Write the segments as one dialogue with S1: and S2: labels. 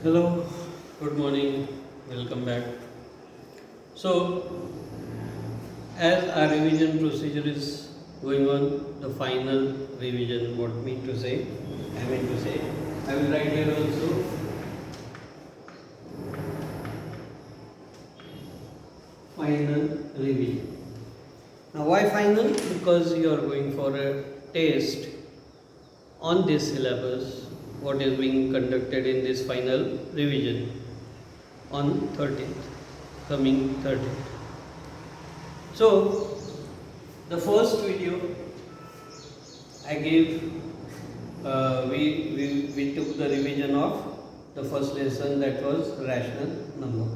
S1: Hello, good morning, welcome back. So, as our revision procedure is going on, the final revision, what I mean to say, I will write here also final revision. Now, why final? Because you are going for a test on this syllabus, what is being conducted in this final revision on 13th, coming 13th. So, the first video I gave, we took the revision of the first lesson, that was rational number.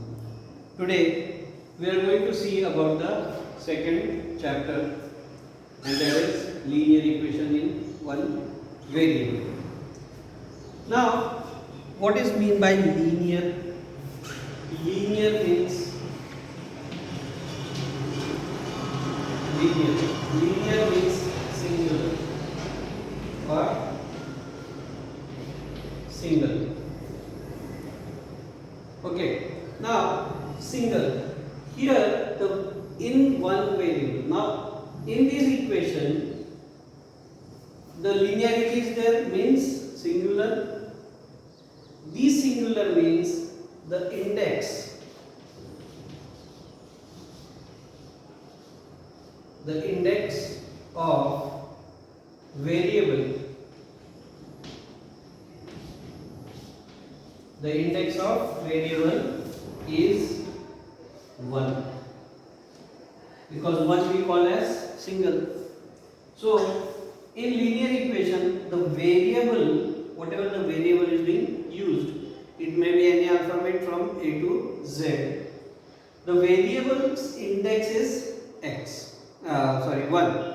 S1: Today, we are going to see about the second chapter, and that is linear equation in one variable. Now, what is mean by linear? Linear means linear. Linear means singular or single. Okay. Now, single. Here, in one variable. Now, in this equation, the linearity is there, means singular. This singular means the index. The index of variable. The index of variable is 1. Because 1 we call as single. So, in linear equation, the variable, whatever the variable is being used, it may be any alphabet from A to Z. The variable's index is x. 1.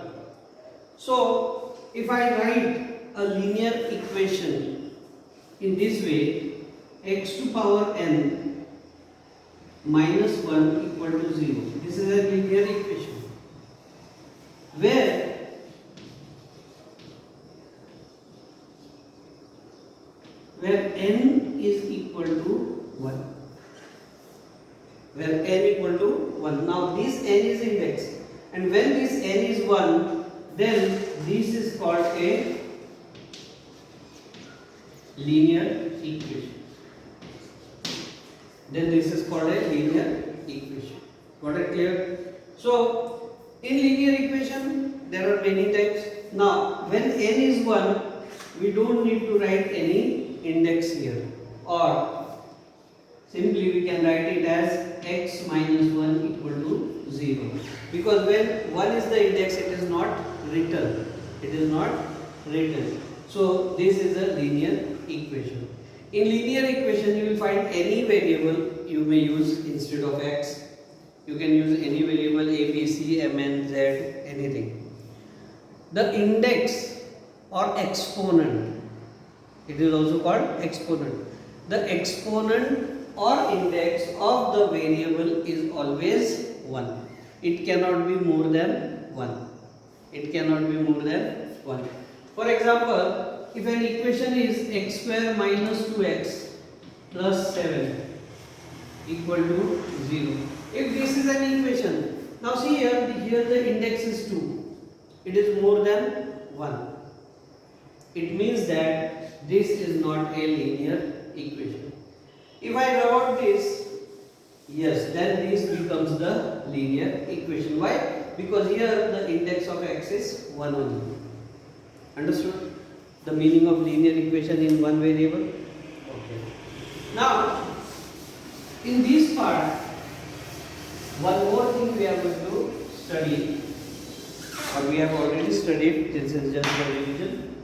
S1: So, if I write a linear equation in this way, x to power n minus 1 equal to 0. This is a linear equation where n is equal to 1. Where n equal to 1. Now this n is index, and when this n is 1, then this is called a linear equation. Then this is called a linear equation. Got it clear? So, in linear equation, there are many types. Now, when n is 1, we don't need to write any index here. Or, simply we can write it as x minus 1 equal to 0. Because when 1 is the index, it is not written. It is not written. So, this is a linear equation. In linear equation, you will find any variable you may use instead of x. You can use any variable a, b, c, m, n, z, anything. The index or exponent, it is also called exponent. The exponent or index of the variable is always 1. It cannot be more than 1. It cannot be more than 1. For example, if an equation is x square minus 2x plus 7 equal to 0. If this is an equation, now see here the index is 2. It is more than 1. It means that this is not a linear equation. If I rub out this, yes, then this becomes the linear equation. Why? Because here the index of x is 1 only. Understood? The meaning of linear equation in one variable. Okay. Now, in this part, one more thing we are going to study, or we have already studied. This is just the revision.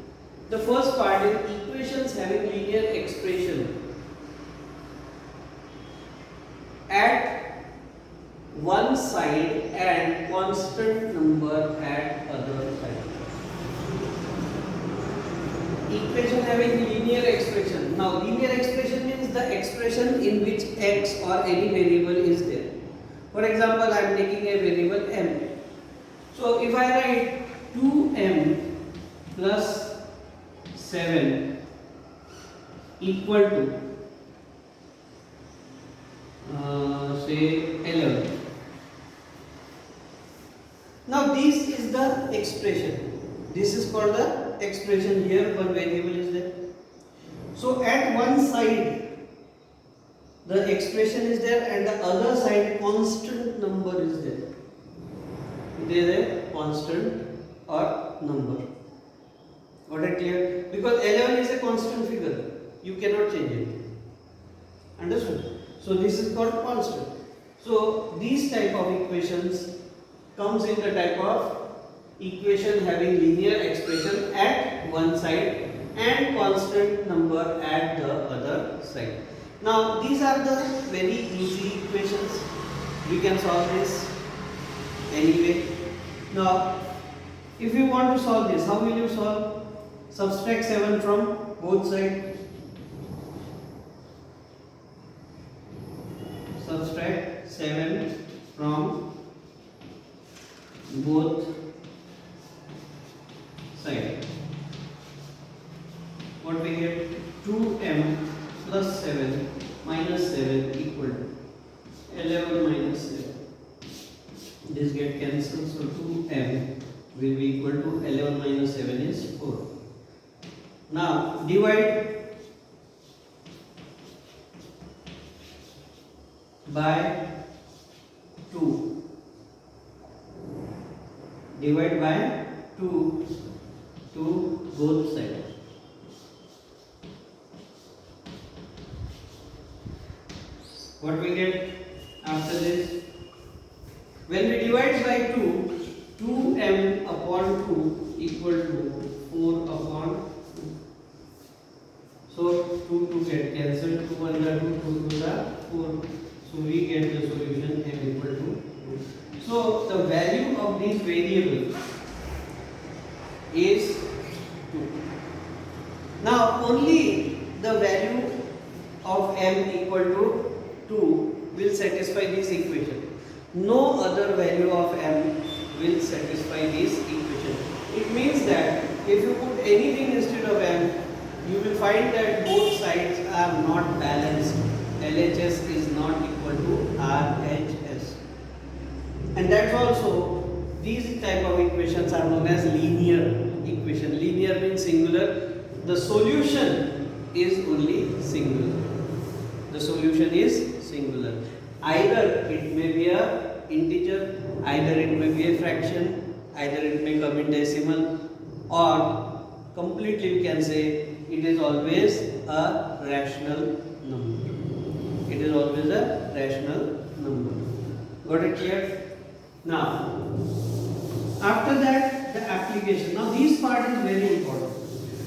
S1: The first part is equations having linear expression at one side and constant number at other side. Equation having linear expression. Now, linear expression means the expression in which x or any variable is there. For example, I am taking a variable m. So, if I write 2m plus 7 equal to say 11. Now this is the expression. This is called the expression. Here one variable is there. So at one side the expression is there and the other side constant number is there. It is a constant or number. Got it clear? Because 11 is a constant figure. You cannot change it. Understood? So this is called constant. So these type of equations comes in the type of equation having linear expression at one side and constant number at the other side. Now these are the very easy equations. We can solve this anyway. Now if you want to solve this, how will you solve? Subtract 7 from both sides. Subtract 7 from both sides. What we get? 2m plus 7 minus 7 equal to 11 minus 7. This get cancelled, so 2m will be equal to 11 minus 7 is 4. Now divide by 2. Divide by 2 to both sides. What we get after this? When we divide by 2, 2m upon 2 equal to 4 upon 2. So 2 get cancelled, 2 1 are 2, 2 2 are 4. So we get the solution m equal to 2. So the value of this variable is 2. Now only the value of m equal to 2 will satisfy this equation. No other value of m will satisfy this equation. It means that if you put anything instead of m, you will find that both sides are not balanced. LHS is not equal to RHS. And that's also, these type of equations are known as linear equation. Linear means singular. The solution is only singular. The solution is singular. Either it may be a integer, either it may be a fraction, either it may come in decimal, or completely you can say it is always a rational number. It is always a rational number. Got it clear? Now, after that, the application. Now, this part is very important.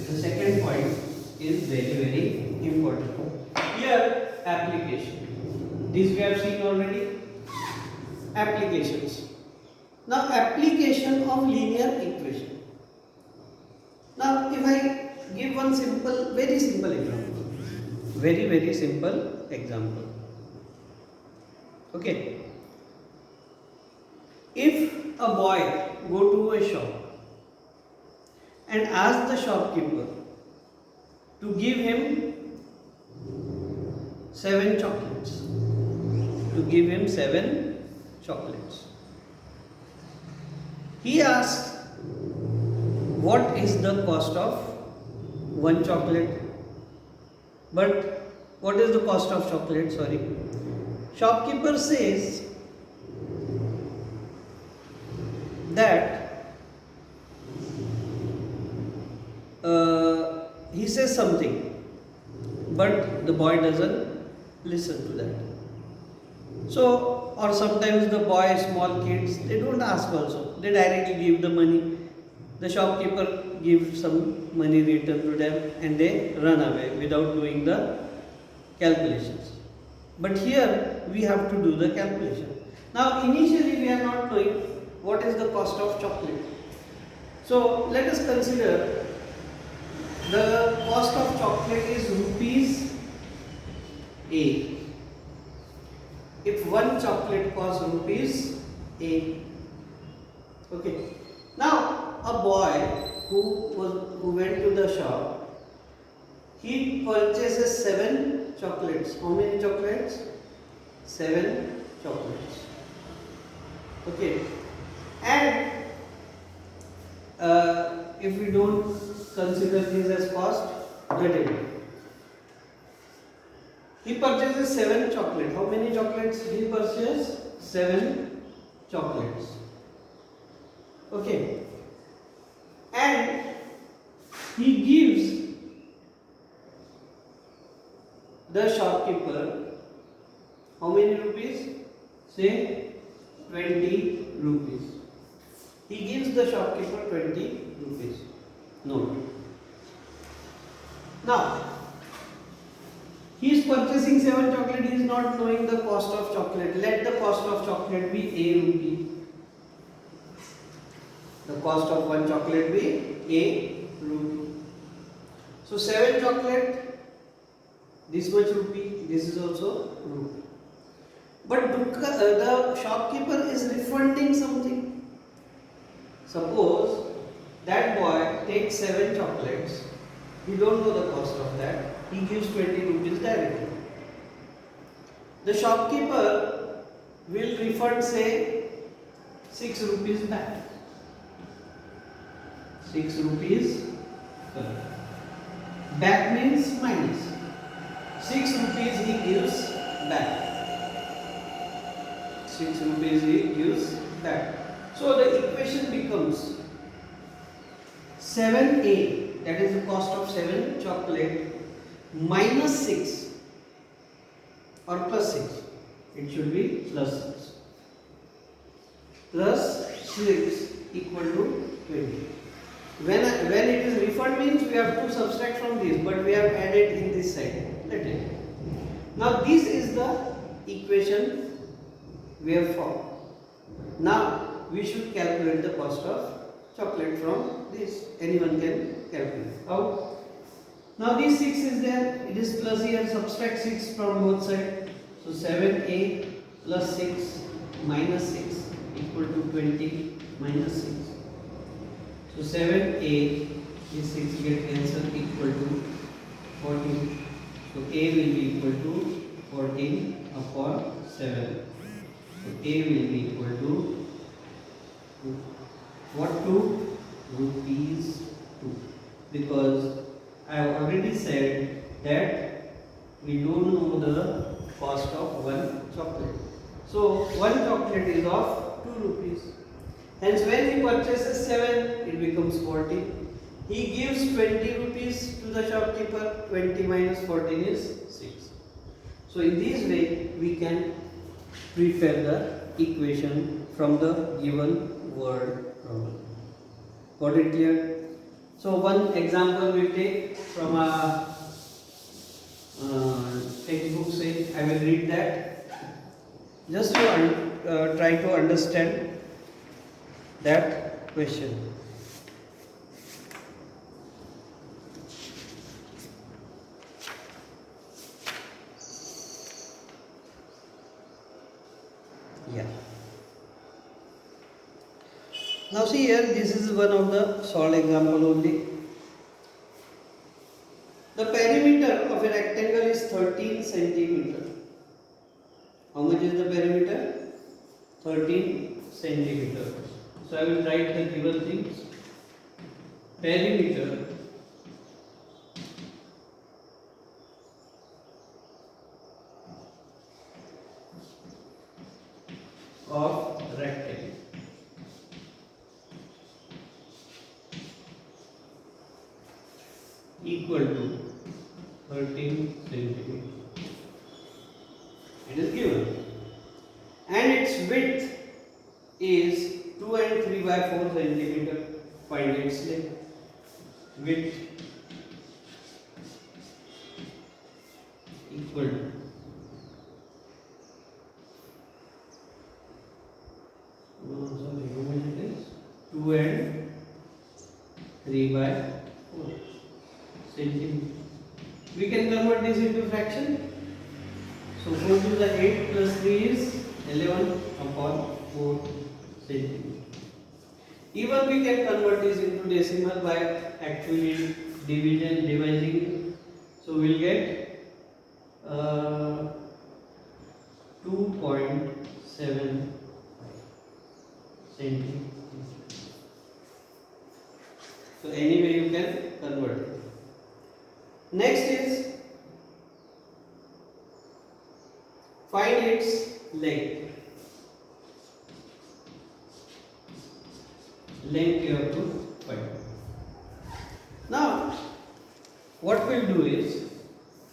S1: The second point is very, very important. Here, application. This we have seen already. Applications. Now, application of linear equation. Now, if I give one simple, very simple example. Very, very simple example. Okay. If a boy go to a shop and ask the shopkeeper to give him 7 chocolates, he asks, what is the cost of one chocolate? But what is the cost of chocolate? Sorry. Shopkeeper says that he says something, but the boy doesn't listen to that. So, or sometimes the boy, small kids, they don't ask also. They directly give the money. The shopkeeper gives some money return to them and they run away without doing the calculations. But here we have to do the calculation. Now initially we are not knowing what is the cost of chocolate. So let us consider the cost of chocolate is rupees A. If one chocolate costs rupees A. Okay. Now a boy who went to the shop, he purchases 7 chocolates. How many chocolates? 7 chocolates. Okay, and if we don't consider this as cost, the debit. He purchases 7 chocolates. How many chocolates he purchases? 7 chocolates. Okay, and he gives the shopkeeper how many rupees? Say 20 rupees. He gives the shopkeeper 20 rupees note. Now, he is purchasing 7 chocolate, he is not knowing the cost of chocolate. Let the cost of chocolate be A rupee. The cost of one chocolate be A rupee. So 7 chocolate, this much rupee, this is also rupee. But the shopkeeper is refunding something. Suppose that boy takes 7 chocolates, he don't know the cost of that, he gives 20 rupees directly. The shopkeeper will refund say 6 rupees back. 6 rupees back means minus. 6 rupees he gives back. 6 rupees he gives back. So the equation becomes 7A, that is the cost of 7 chocolate, minus 6 or plus 6. It should be plus 6. Plus 6 equal to 20. When it is refund means we have to subtract from this, but we have added in this side. Let it. Now this is the equation we have formed. Now we should calculate the cost of chocolate from this. Anyone can calculate. How? Now this 6 is there, it is plus here, subtract 6 from both sides. So 7A plus 6 minus 6 equal to 20 minus 6. So 7A is 6 get cancelled equal to 14. So A will be equal to 14 upon 7. So A will be equal to what 2? Rupees 2. Because I have already said that we don't know the cost of one chocolate. So one chocolate is of 2 rupees. Hence when he purchases 7, it becomes 40. He gives 20 rupees to the shopkeeper, 20 minus 14 is 6. So in this way we can prepare the equation from the given word problem. Got it clear? So one example we take from a textbook, say I will read that just to try to understand that question. Yeah. Now see here, this is one of the solved example only. The perimeter of a rectangle is 13 centimeter. How much is the perimeter? 13 centimeter. So I will write the given things. Perimeter of rectangle equal to 13 centimeter. It is given. And its width is 2 and 3 by 4 centimeter. Find its length. Width equal to sorry, how much it is? 2 and 3 by 4 centimeter. We can convert this into fraction. So 4 to the 8 plus 3 is 11 upon 4 centimeter. Even we can convert this into decimal by actually dividing it. So we'll get 2.6 centimeters. So anyway you can convert it. Next is find its length. Length you have to find. Now what we'll do is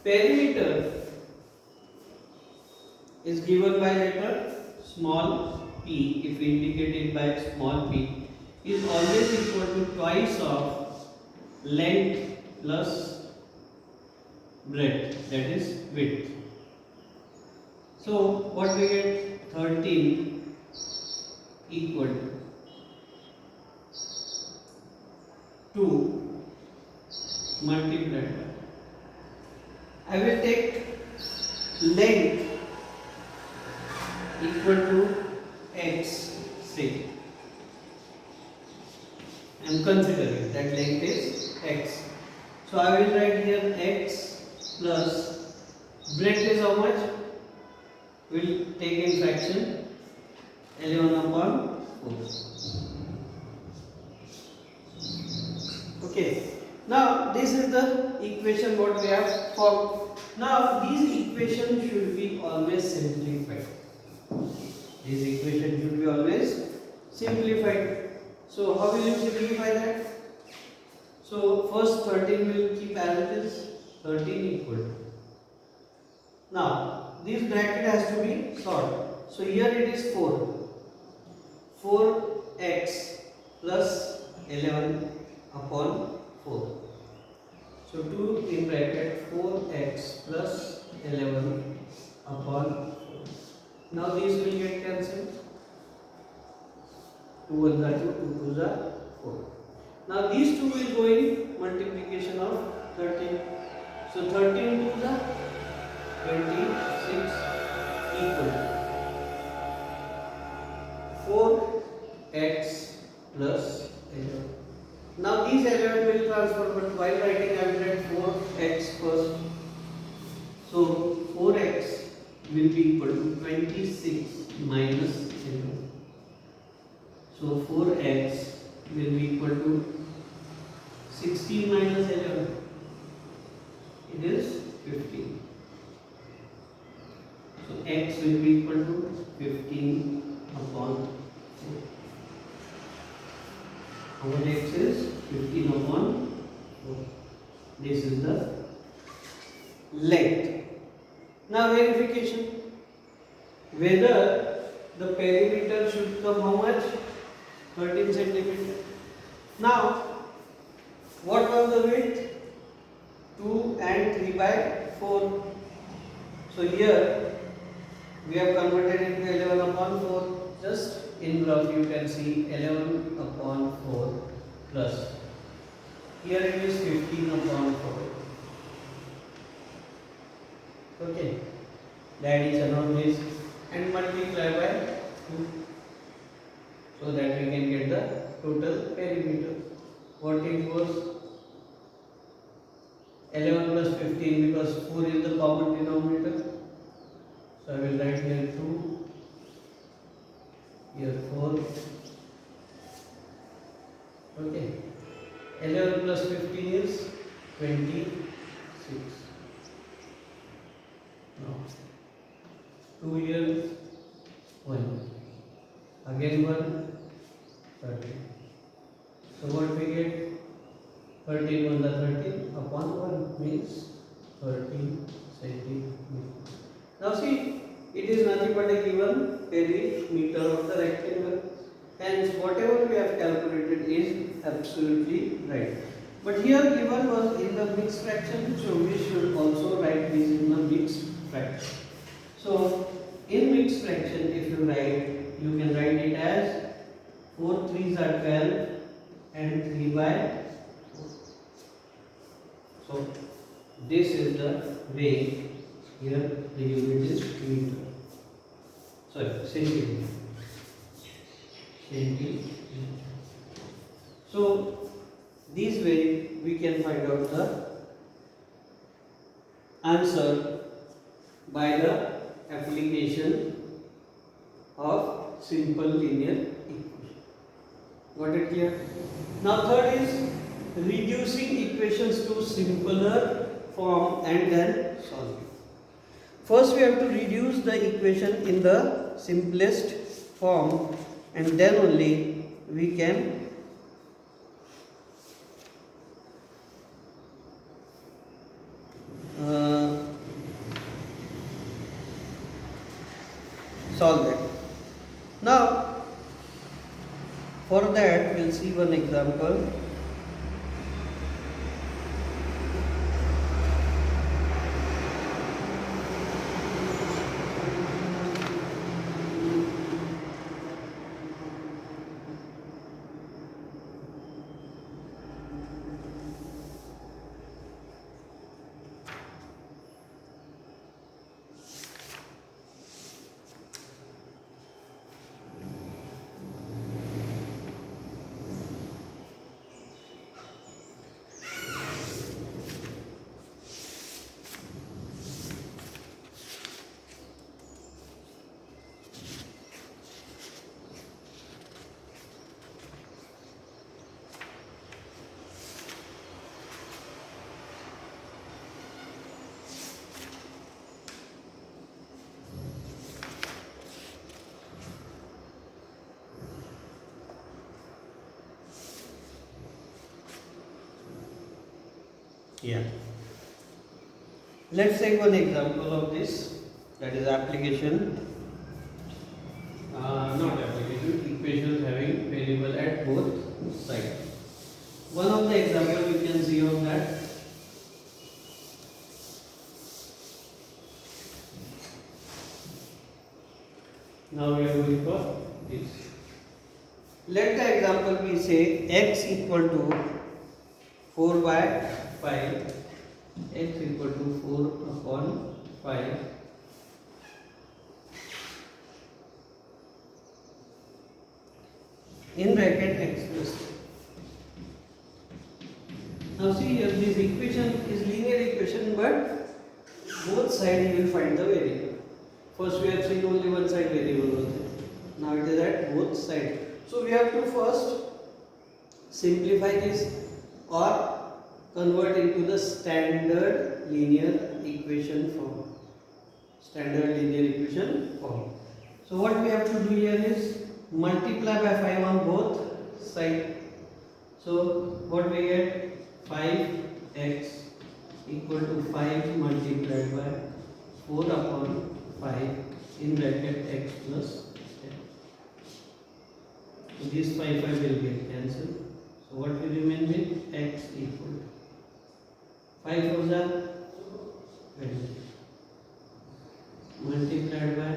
S1: perimeter is given by letter small p, if we indicate it by small p, is always equal to twice of length plus breadth, that is width. So what we get, 13 equal to 2 multiplied by, I will take length equal to x, say I am considering that length is x, so I will write here x plus breadth is how much, we will take in fraction 11/4. Okay, now this is the equation what we have formed. Now these equations should be always simplified. This equation should be always simplified. So how will you simplify that? So first 13 will keep as it is, 13 equal to. Now this bracket has to be solved. So here it is 4. 4x plus 11/4. So 2 in bracket 4x plus 11/4. Now these will get cancelled. 2 1s are 2, 2 2s are 4. Now these two will go in multiplication of 13. So 13 2s are 26 equal to 4x plus 11. Now these 11 will transfer, but while writing I will write 4x first. So 4x will be equal to 26 minus 11. So 4x will be equal to 16 minus 11. It is 15. So x will be equal to 15/4. Our x is 15/4. This is the length. Now verification, whether the perimeter should come how much, 13 centimeter. Now what was the width, 2 and 3/4. So here we have converted into 11/4. Just in rough you can see 11/4 plus, here it is 15/4. Okay, the addition of this and multiply by 2, so that we can get the total perimeter. What it was, 11 plus 15, because 4 is the common denominator. So I will write here 2, here 4. Okay, 11 plus 15 is 26. Now 2 here 1, again 1, 13. So what we get, 13 1 the 13/1 means 13 centimeters. Now see, it is nothing but a given perimeter of the rectangle. Hence whatever we have calculated is absolutely right. But here given was in the mixed fraction, so we should also write this in the mixed fraction. So in mixed fraction, if you write, you can write it as 4 3s are 12 and 3/4. So this is the way. Here the unit is meter. Sorry, centimeter. So this way we can find out the answer by the application of simple linear equation. Got it clear? Now third is reducing equations to simpler form and then solving. First we have to reduce the equation in the simplest form, and then only we can solve that. Now for that we'll see one example. Yeah. Let's take one example of this, that is application, not application, equations having variable at both sides. One of the example we can see of that. Now we are going for this. Let the example be say x equal to 4 by 5, x equal to 4 upon 5 in bracket x plus 2. Now see here, this equation is linear equation, but both sides you will find the variable. First we have seen only one side variable was there. Now it is at both sides. So we have to first simplify this or convert into the standard linear equation form. Standard linear equation form. So what we have to do here is multiply by 5 on both sides. So what we get? 5x equal to 5 multiplied by 4 upon 5 in bracket x plus 10. So this 5 will get cancelled. So what will remain with x equal to 5 4s are 20 multiplied by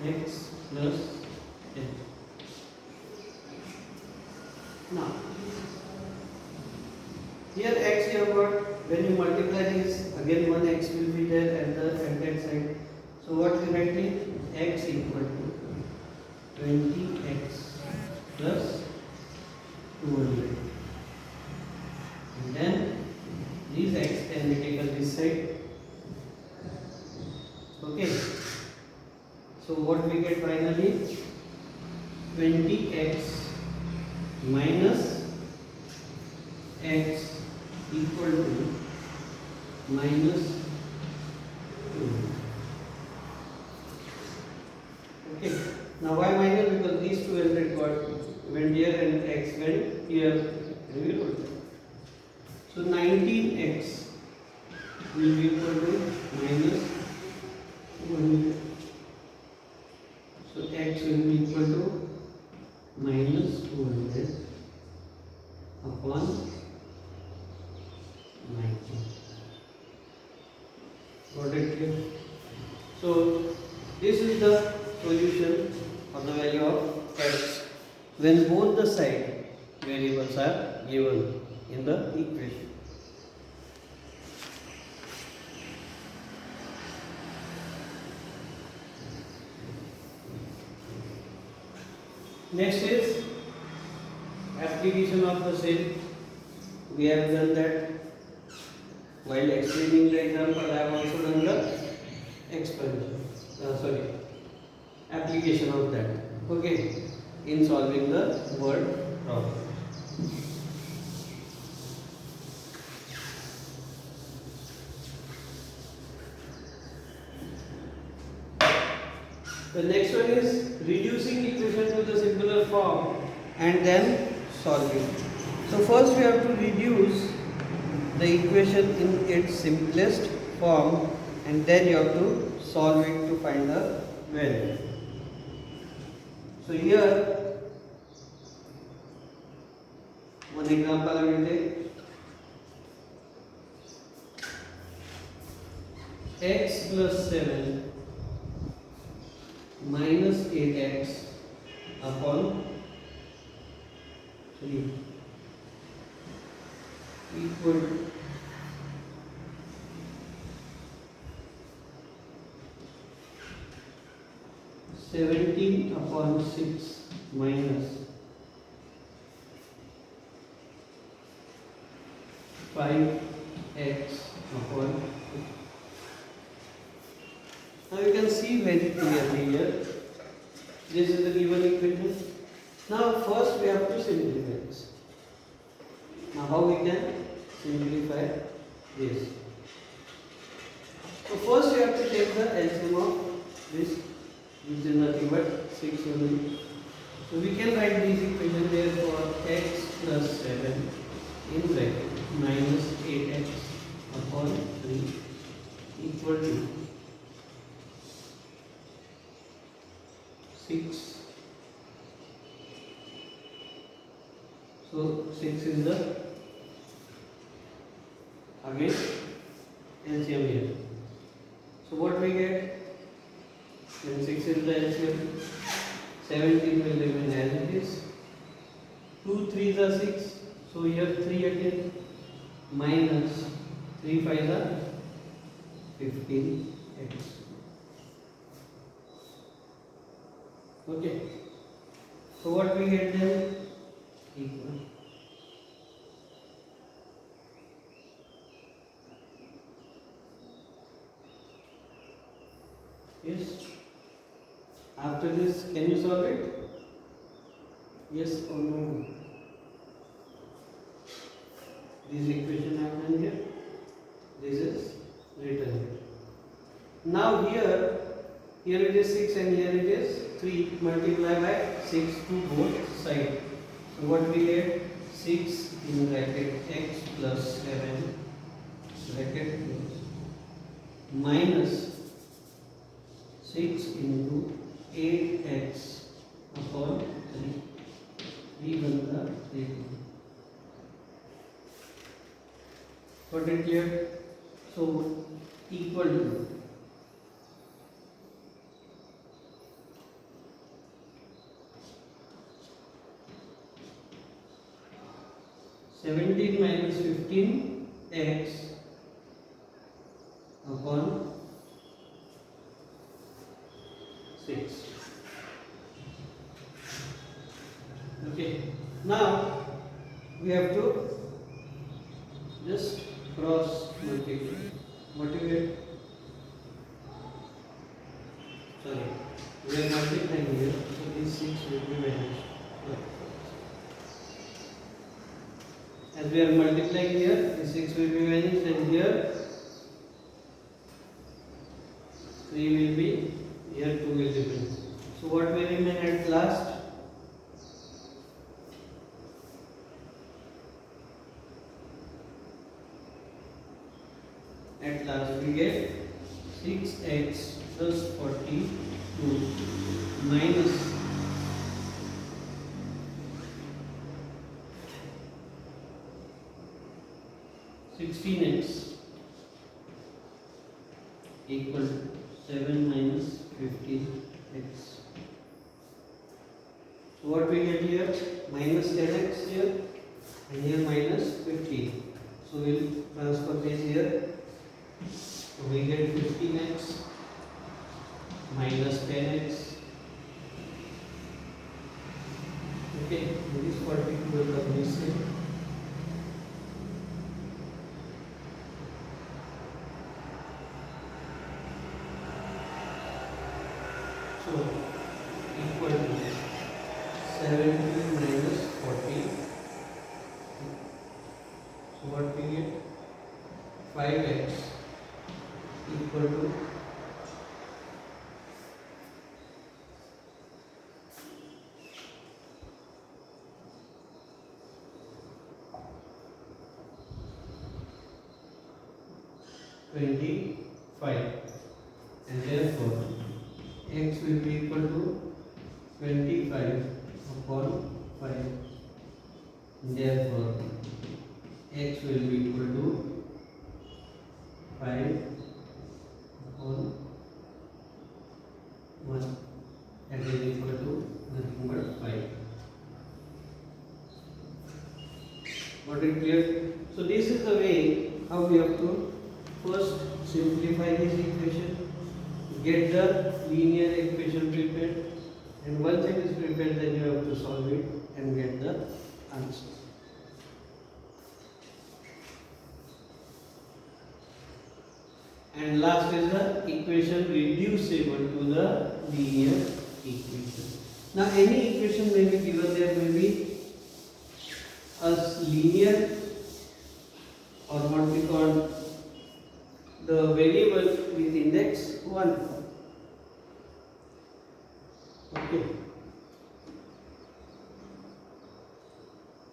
S1: x plus 10. Now here x you have got, when you multiply this again one x will be there at that side. So what we write is x equal to 20x plus 200, and then these x can be taken this side. Okay, so what we get finally? 20x minus x equal to minus 2. Okay, now why minus? Because these 200 went here and x went here. So 19x will be equal to minus 200. So x will be equal to minus 200 upon 19. Got it here? So this is the solution for the value of x when both the side variables are given in the equation. Next is application of the same. We have done that while explaining the example. I have also done the expansion, sorry, application of that, okay, in solving the word problem. The next one is reducing equation to the simpler form and then solving. So first we have to reduce the equation in its simplest form and then you have to solve it to find the value. So here one example I will take. X plus 7 minus 8x upon 3 equal to 17 upon 6 minus 5x upon 2. Now you can see very clearly here. This is the given equation. Now first we have to simplify this. Now how we can simplify this? So first we have to take the LCM of this, which is nothing but 6 only. So we can write this equation there for x plus 7 in bracket minus 8x upon 3 equal to 6. So 6 is the again LCM here. So what we get when 6 is the LCM? 17 will remain as it is. 2 3s are 6. So here 3 again minus 3 5s are 15x. Okay. So what we get then? Equal. Yes. After this, can you solve it? Yes or no? This equation I have done here. This is written here. Now here it is 6 and here it is 3. Multiply by 6 to both sides. So what we get? 6 in bracket x plus 7 bracket minus 6 into 8x upon 3. We got the equation. Got it clear? So equal to 17 minus 15 x upon 6. Okay. Now we have to just cross multiply. What do you get? Sorry, we are multiplying here, so these 6 will be vanished. As we are multiplying here, the 6 will be vanished, and here 3 will be, here 2 will remain. So what will remain at last? At last we get 6x plus 42 minus 16x equal to 7 minus 15x. So what we get here? Minus 10x here and here minus 15. So we will transfer this here. So we get 15x minus 10x. Okay, this 42 will come this here. what we get? 5x equal to 25, and therefore x will be equal to 25 upon 5. Therefore x will be equal to 5 upon 1, that is equal to nothing but 5. Got it clear? So this is the way how we have to first simplify this equation, get the linear equation prepared, and once it is prepared, then you have to solve it and get the answer. And last is the equation reducible to the linear equation. Now any equation may be given, there may be a linear, or what we call the variable with index 1. Okay.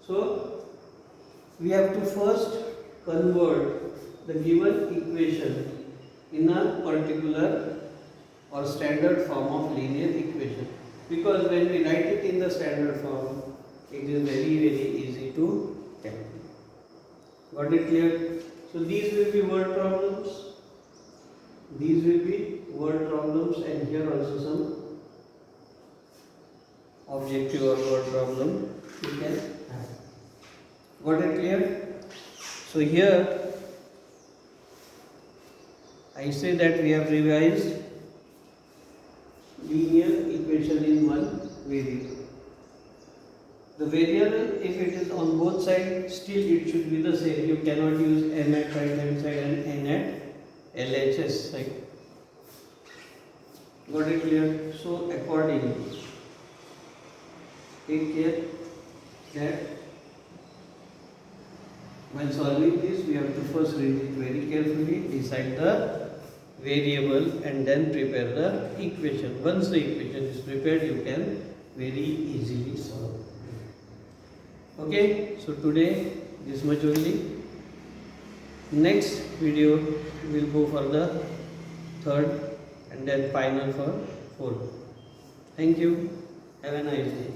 S1: So we have to first convert the given equation in a particular or standard form of linear equation, because when we write it in the standard form, it is very easy to calculate. Got it clear? So these will be word problems, these will be word problems, and here also some objective or word problem you can have. Got it clear? So here I say that we have revised linear equation in one variable. The variable, if it is on both sides, still it should be the same. You cannot use m at right hand side and n at LHS side. Got it clear? So accordingly, take care that when solving this, we have to first read it very carefully, decide the variable, and then prepare the equation. Once the equation is prepared, you can very easily solve. Okay, so today this much only. Next video we will go for the third and then final for fourth. Thank you. Have a nice day.